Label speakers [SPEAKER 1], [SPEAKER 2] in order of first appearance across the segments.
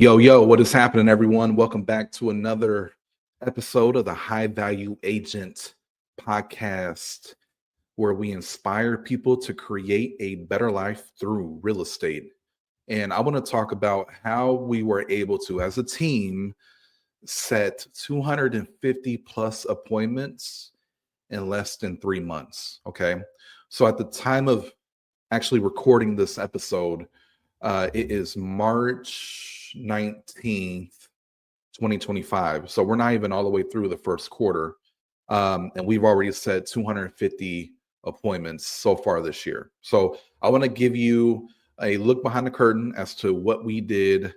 [SPEAKER 1] Yo, what is happening, everyone? Welcome back to another episode of the High Value Agent podcast, where we inspire people to create a better life through real estate. And I want to talk about how we were able to, as a team, set 250 plus appointments in less than 3 months. Okay. So at the time of actually recording this episode, it is March 19th, 2025. So we're not even all the way through the first quarter. And we've already set 250 appointments so far this year. So I want to give you a look behind the curtain as to what we did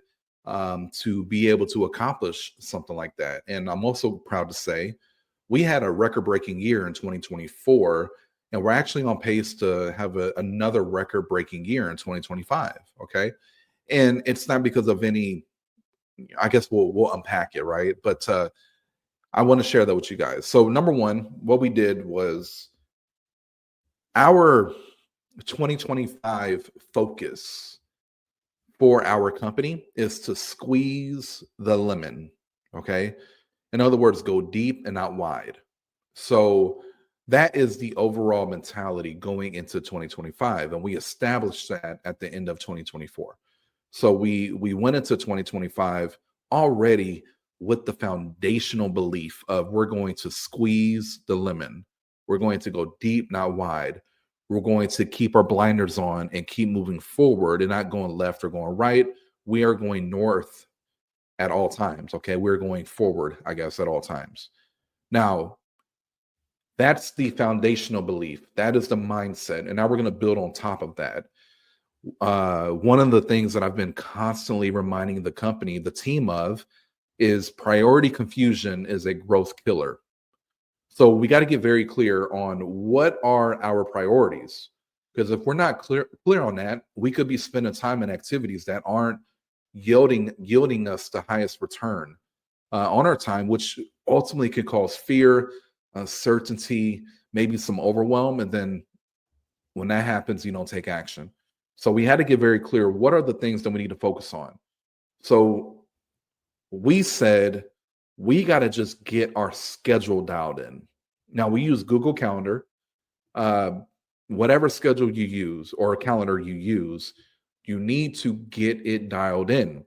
[SPEAKER 1] to be able to accomplish something like that. And I'm also proud to say we had a record breaking year in 2024, and we're actually on pace to have another record breaking year in 2025. Okay. And it's not because of any, I guess we'll unpack it, right? But I want to share that with you guys. So number one, what we did was our 2025 focus for our company is to squeeze the lemon. Okay. In other words, go deep and not wide. So that is the overall mentality going into 2025. And we established that at the end of 2024. So we went into 2025 already with the foundational belief of we're going to squeeze the lemon. We're going to go deep, not wide. We're going to keep our blinders on and keep moving forward and not going left or going right. We are going north at all times. Okay. We're going forward, I guess, at all times. Now, that's the foundational belief. That is the mindset. And now we're going to build on top of that. One of the things that I've been constantly reminding the company, the team of, is priority confusion is a growth killer. So we got to get very clear on what are our priorities. Because if we're not clear on that, we could be spending time in activities that aren't yielding us the highest return on our time, which ultimately could cause fear, uncertainty, maybe some overwhelm. And then when that happens, you don't take action. So we had to get very clear, what are the things that we need to focus on? So we said, we got to just get our schedule dialed in. Now we use Google Calendar. Whatever schedule you use or calendar you use, you need to get it dialed in,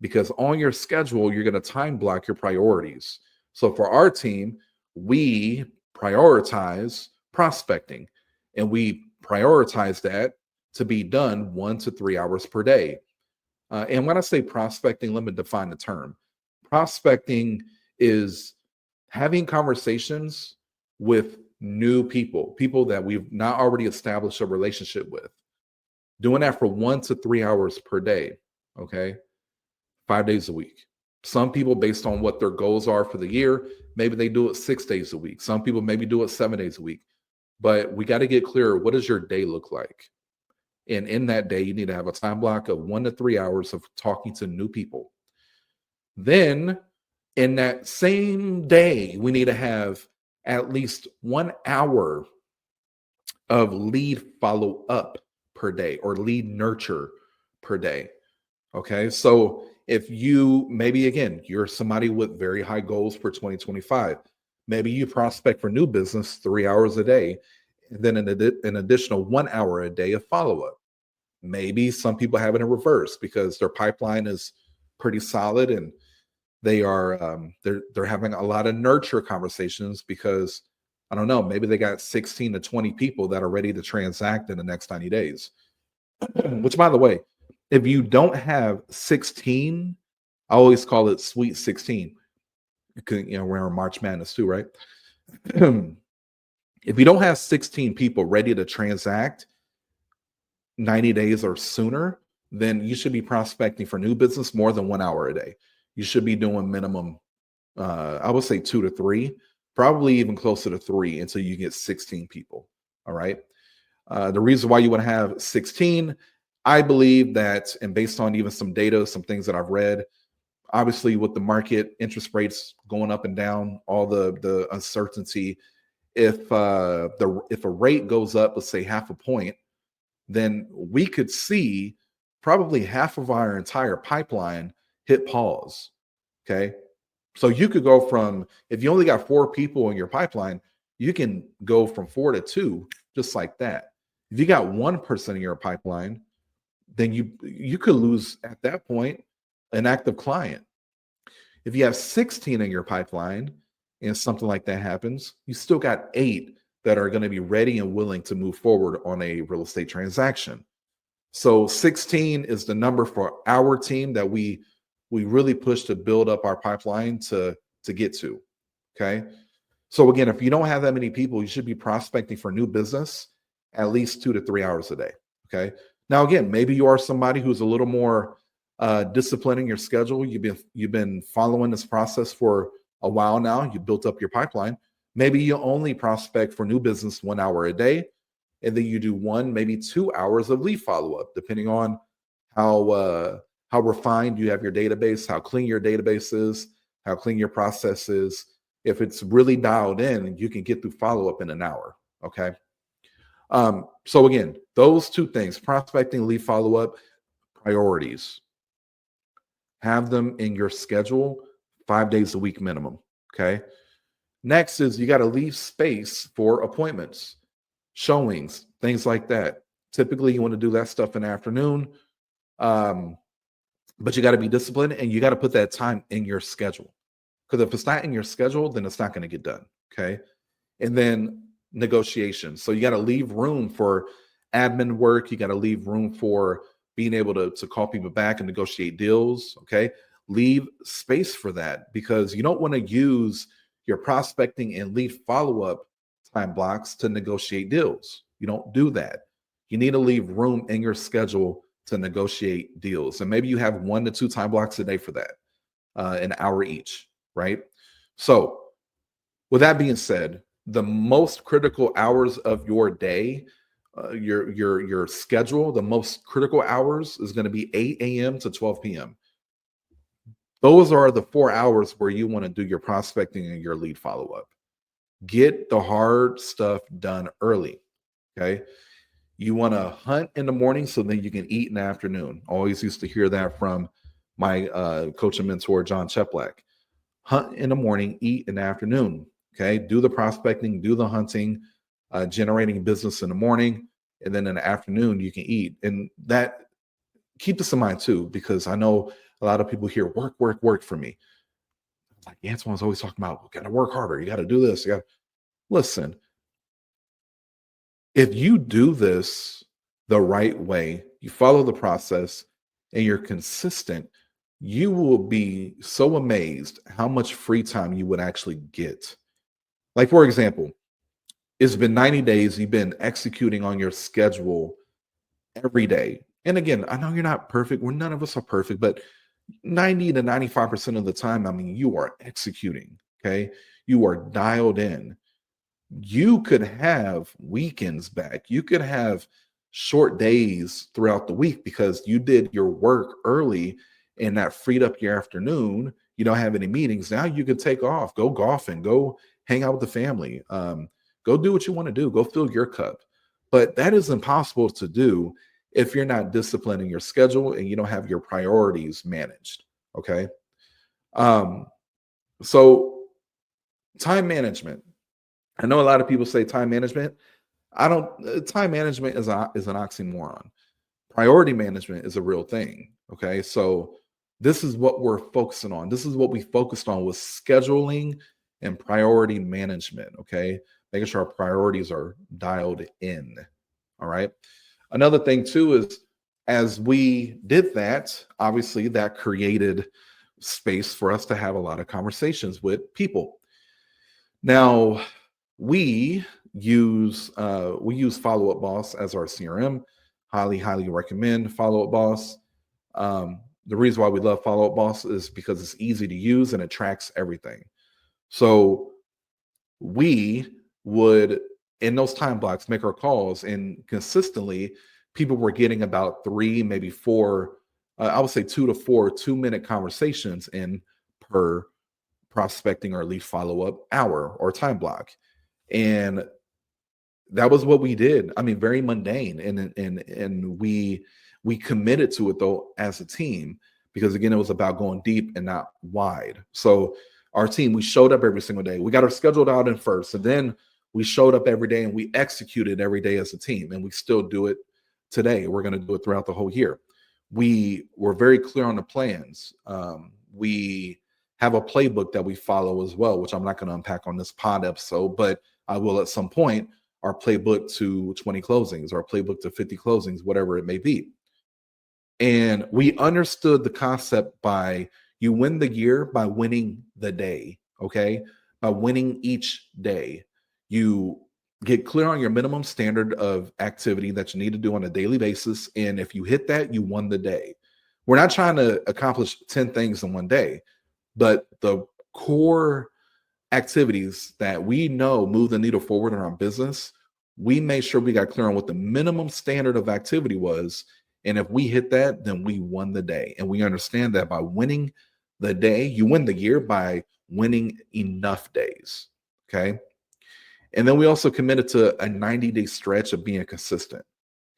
[SPEAKER 1] because on your schedule, you're going to time block your priorities. So for our team, we prioritize prospecting, and we prioritize that to be done 1 to 3 hours per day. And when I say prospecting, let me define the term. Prospecting is having conversations with new people that we've not already established a relationship with. Doing that for 1 to 3 hours per day, okay? 5 days a week. Some people, based on what their goals are for the year, maybe they do it 6 days a week. Some people maybe do it 7 days a week. But we got to get clear, what does your day look like? And in that day, you need to have a time block of 1 to 3 hours of talking to new people. Then in that same day, we need to have at least 1 hour of lead follow up per day or lead nurture per day. Okay. So if you maybe, again, you're somebody with very high goals for 2025, maybe you prospect for new business 3 hours a day, and then an additional 1 hour a day of follow up. Maybe some people have it in reverse because their pipeline is pretty solid and they are they're having a lot of nurture conversations because, I don't know, maybe they got 16 to 20 people that are ready to transact in the next 90 days. Which, by the way, if you don't have 16, I always call it Sweet 16. Because, we're in March Madness too, right? If you don't have 16 people ready to transact 90 days or sooner, then you should be prospecting for new business more than 1 hour a day. You should be doing minimum, I would say 2 to 3, probably even closer to 3 until you get 16 people. All right. The reason why you want to have 16, I believe that, and based on even some data, some things that I've read, obviously with the market interest rates going up and down, all the uncertainty, if a rate goes up, let's say half a point, then we could see probably half of our entire pipeline hit pause. Okay. So you could go from, if you only got 4 people in your pipeline, you can go from 4 to 2 just like that. If you got 1% in your pipeline, then you could lose at that point an active client. If you have 16 in your pipeline and something like that happens, you still got 8 that are going to be ready and willing to move forward on a real estate transaction. So 16 is the number for our team that we really push to build up our pipeline to get to. Okay. So again, if you don't have that many people, you should be prospecting for new business at least 2 to 3 hours a day. Okay. Now, again, maybe you are somebody who's a little more disciplining your schedule. You've been following this process for a while now. You built up your pipeline. Maybe you only prospect for new business 1 hour a day, and then you do 1, maybe 2 hours of lead follow up, depending on how refined you have your database, how clean your database is, how clean your process is. If it's really dialed in, you can get through follow up in an hour. Okay. So again, those 2 things, prospecting, lead follow up, priorities. Have them in your schedule 5 days a week minimum. Okay. Next is you got to leave space for appointments, showings, things like that. Typically, you want to do that stuff in the afternoon, but you got to be disciplined and you got to put that time in your schedule. Because if it's not in your schedule, then it's not going to get done. Okay. And then negotiations. So you got to leave room for admin work. You got to leave room for being able to call people back and negotiate deals. Okay. Leave space for that because you don't want to use your prospecting and lead follow-up time blocks to negotiate deals. You don't do that. You need to leave room in your schedule to negotiate deals. And maybe you have 1 to 2 time blocks a day for that, an hour each, right? So with that being said, the most critical hours of your day, your schedule, the most critical hours is going to be 8 a.m. to 12 p.m. Those are the 4 hours where you want to do your prospecting and your lead follow-up. Get the hard stuff done early. Okay. You want to hunt in the morning so then you can eat in the afternoon. Always used to hear that from my coach and mentor, John Cheplack. Hunt in the morning, eat in the afternoon. Okay. Do the prospecting, do the hunting, generating business in the morning. And then in the afternoon, you can eat. And that, keep this in mind too, because I know a lot of people hear work, work, work for me. Like Antoine's always talking about, got to work harder. You got to do this. You got to listen. If you do this the right way, you follow the process and you're consistent, you will be so amazed how much free time you would actually get. Like, for example, it's been 90 days, you've been executing on your schedule every day. And again, I know you're not perfect. None of us are perfect, but 90 to 95% of the time, I mean, you are executing. Okay. You are dialed in. You could have weekends back. You could have short days throughout the week because you did your work early and that freed up your afternoon. You don't have any meetings. Now you can take off, go golfing, go hang out with the family, go do what you want to do, go fill your cup. But that is impossible to do if you're not disciplining your schedule and you don't have your priorities managed. Okay. Um, so time management. I know a lot of people say time management. I don't. Time management is an oxymoron. Priority management is a real thing. Okay, so this is what we're focusing on. This is what we focused on with scheduling and priority management. Okay, making sure our priorities are dialed in. All right. Another thing too is as we did that, obviously that created space for us to have a lot of conversations with people. Now, we use Follow Up Boss as our CRM. Highly recommend Follow Up Boss. The reason why we love Follow Up Boss is because it's easy to use and it tracks everything. So we would, in those time blocks, make our calls, and consistently, people were getting about 3, maybe 4. I would say 2 to 4 2-minute conversations in per prospecting or lead follow-up hour or time block. And that was what we did. I mean, very mundane. And we committed to it though as a team because again, it was about going deep and not wide. So our team, we showed up every single day. We got our scheduled out in first, and then we showed up every day and we executed every day as a team, and we still do it today. We're going to do it throughout the whole year. We were very clear on the plans. We have a playbook that we follow as well, which I'm not going to unpack on this pod episode, but I will at some point. Our playbook to 20 closings, our playbook to 50 closings, whatever it may be. And we understood the concept by you win the year by winning the day, okay? By winning each day. You get clear on your minimum standard of activity that you need to do on a daily basis. And if you hit that, you won the day. We're not trying to accomplish 10 things in one day, but the core activities that we know move the needle forward in our business, we made sure we got clear on what the minimum standard of activity was. And if we hit that, then we won the day. And we understand that by winning the day, you win the year by winning enough days. Okay. And then we also committed to a 90-day stretch of being consistent.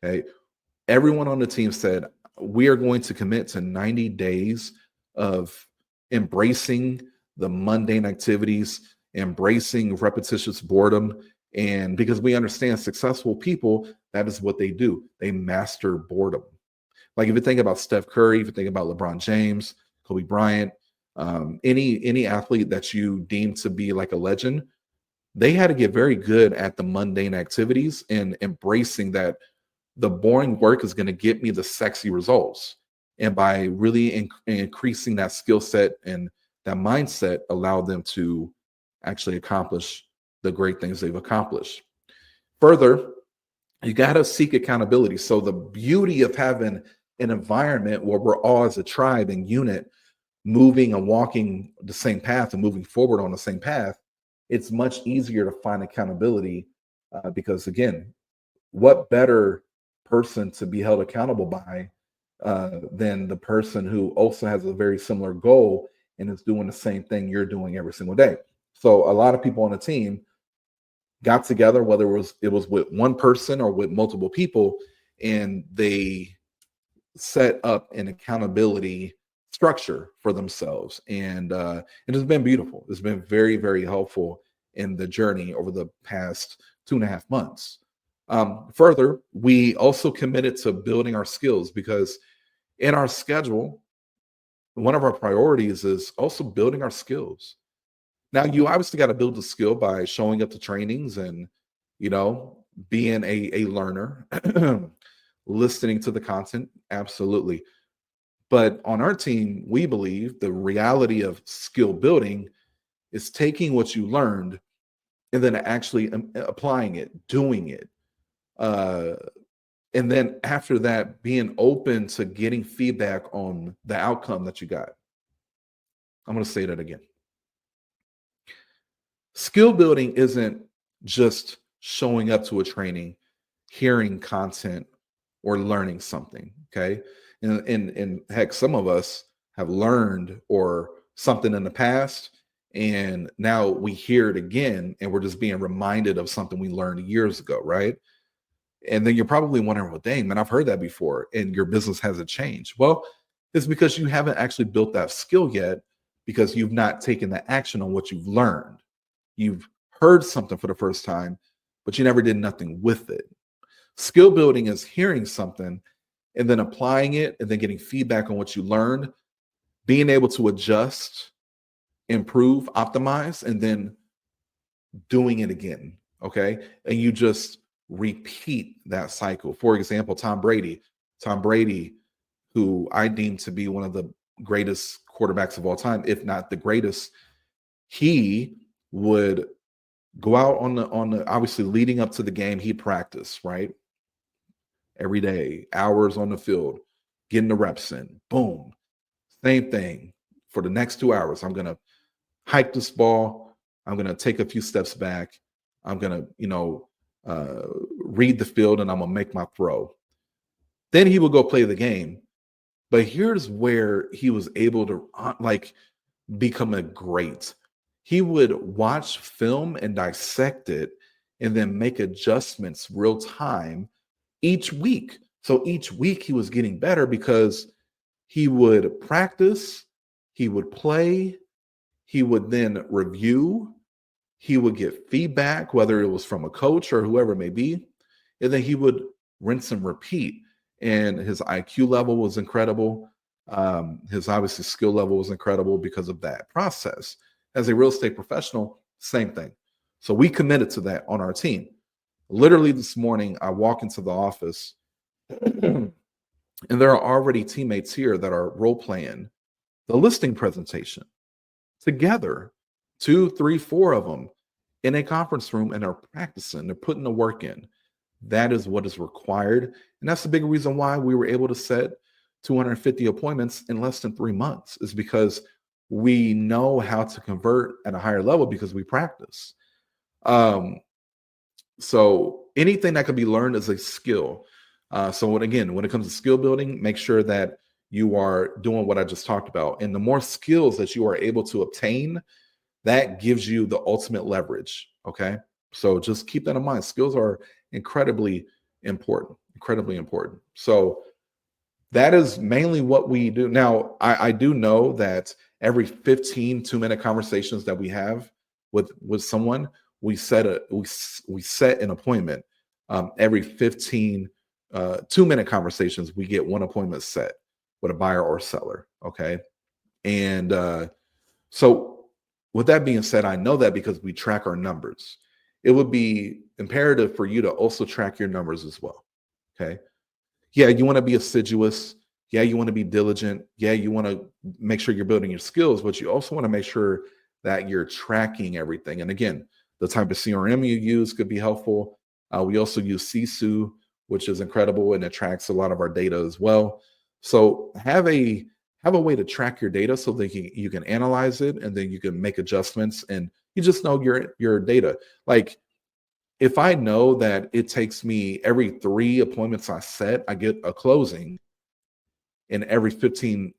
[SPEAKER 1] Okay. Everyone on the team said, we are going to commit to 90 days of embracing the mundane activities, embracing repetitious boredom. And because we understand successful people, that is what they do. They master boredom. Like if you think about Steph Curry, if you think about LeBron James, Kobe Bryant, any athlete that you deem to be like a legend, they had to get very good at the mundane activities and embracing that the boring work is going to get me the sexy results. And by really increasing that skill set and that mindset, allow them to actually accomplish the great things they've accomplished. Further, you got to seek accountability. So the beauty of having an environment where we're all as a tribe and unit moving and walking the same path and moving forward on the same path, it's much easier to find accountability because again, what better person to be held accountable by than the person who also has a very similar goal and is doing the same thing you're doing every single day. So a lot of people on the team got together, whether it was with one person or with multiple people, and they set up an accountability structure for themselves. And it has been beautiful. It's been very, very helpful in the journey over the past 2.5 months. Further, we also committed to building our skills because in our schedule, one of our priorities is also building our skills. Now, you obviously got to build the skill by showing up to trainings and, being a learner, listening to the content. Absolutely. But on our team, we believe the reality of skill building is taking what you learned and then actually applying it, doing it. And then after that, being open to getting feedback on the outcome that you got. I'm going to say that again. Skill building isn't just showing up to a training, hearing content, or learning something. Okay. And heck, some of us have learned or something in the past, and now we hear it again, and we're just being reminded of something we learned years ago, right? And then you're probably wondering, well, dang, man, I've heard that before, and your business hasn't changed. Well, it's because you haven't actually built that skill yet because you've not taken the action on what you've learned. You've heard something for the first time, but you never did nothing with it. Skill building is hearing something and then applying it and then getting feedback on what you learned, being able to adjust, improve, optimize, and then doing it again. Okay. And you just repeat that cycle. For example, Tom Brady, who I deem to be one of the greatest quarterbacks of all time, if not the greatest, he would go out on the obviously leading up to the game, he practiced, right? Every day, hours on the field, getting the reps in. Boom. Same thing for the next 2 hours. I'm going to hike this ball. I'm going to take a few steps back. I'm going to, read the field, and I'm going to make my throw. Then he will go play the game. But here's where he was able to become a great. He would watch film and dissect it and then make adjustments real time each week. So each week he was getting better because He would practice, he would play, he would then review, he would get feedback, whether it was from a coach or whoever it may be, and then he would rinse and repeat. And his IQ level was incredible. His obviously skill level was incredible because of that process. As a real estate professional, same thing. So we committed to that on our team. Literally this morning, I walk into the office and there are already teammates here that are role playing the listing presentation together, 2, 3, 4 of them in a conference room, and they're practicing, they're putting the work in. That is what is required. And that's the big reason why we were able to set 250 appointments in less than 3 months, is because we know how to convert at a higher level because we practice. So anything that can be learned is a skill. So when it comes to skill building, make sure that you are doing what I just talked about. And the more skills that you are able to obtain, that gives you the ultimate leverage. Okay. So just keep that in mind. Skills are incredibly important, incredibly important. So that is mainly what we do. Now, I do know that every 15 2-minute conversations that we have with someone, we set an appointment. Every 15 2-minute conversations, we get one appointment set with a buyer or seller. Okay. And so with that being said, I know that because we track our numbers. It would be imperative for you to also track your numbers as well. Okay. Yeah, you want to be assiduous. Yeah, you want to be diligent. Yeah, you want to make sure you're building your skills, but you also want to make sure that you're tracking everything. And again, the type of CRM you use could be helpful. We also use Sisu, which is incredible, and it tracks a lot of our data as well. So have a way to track your data so that you can analyze it, and then you can make adjustments, and you just know your data. Like, if I know that it takes me every 3 appointments I set, I get a closing, and every 15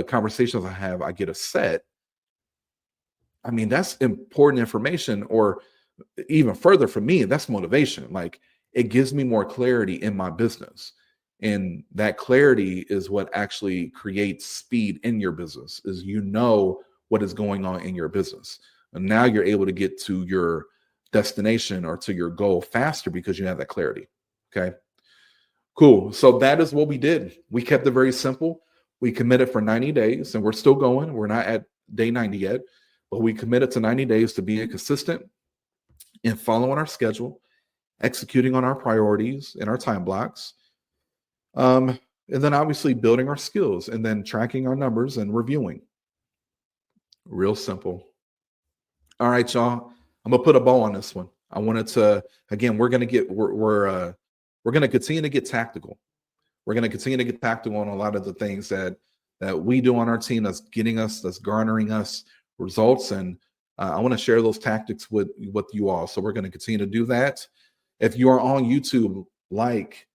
[SPEAKER 1] conversations I have, I get a set. I mean, that's important information, or even further for me, that's motivation. Like, it gives me more clarity in my business. And that clarity is what actually creates speed in your business, is what is going on in your business. And now you're able to get to your destination or to your goal faster because you have that clarity. Okay. Cool. So that is what we did. We kept it very simple. We committed for 90 days, and we're still going. We're not at day 90 yet, but we committed to 90 days to being consistent and following our schedule, executing on our priorities and our time blocks. And then obviously building our skills, and then tracking our numbers and reviewing. Real simple. All right, y'all. I'm gonna put a bow on this one. I wanted to, again, we're gonna continue to get tactical. We're gonna continue to get tactical on a lot of the things that we do on our team that's garnering us results. And I want to share those tactics with you all. So we're going to continue to do that. If you are on YouTube, like,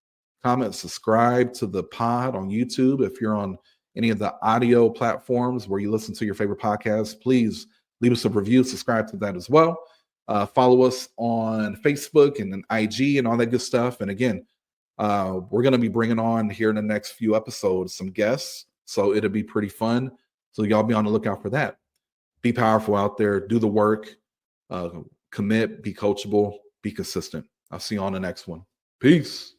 [SPEAKER 1] comment, subscribe to the pod on YouTube. If you're on any of the audio platforms where you listen to your favorite podcasts, please leave us a review, subscribe to that as well. Follow us on Facebook and then IG and all that good stuff. And again, we're going to be bringing on here in the next few episodes some guests. So it'll be pretty fun. So y'all be on the lookout for that. Be powerful out there. Do the work. Commit. Be coachable. Be consistent. I'll see you on the next one. Peace.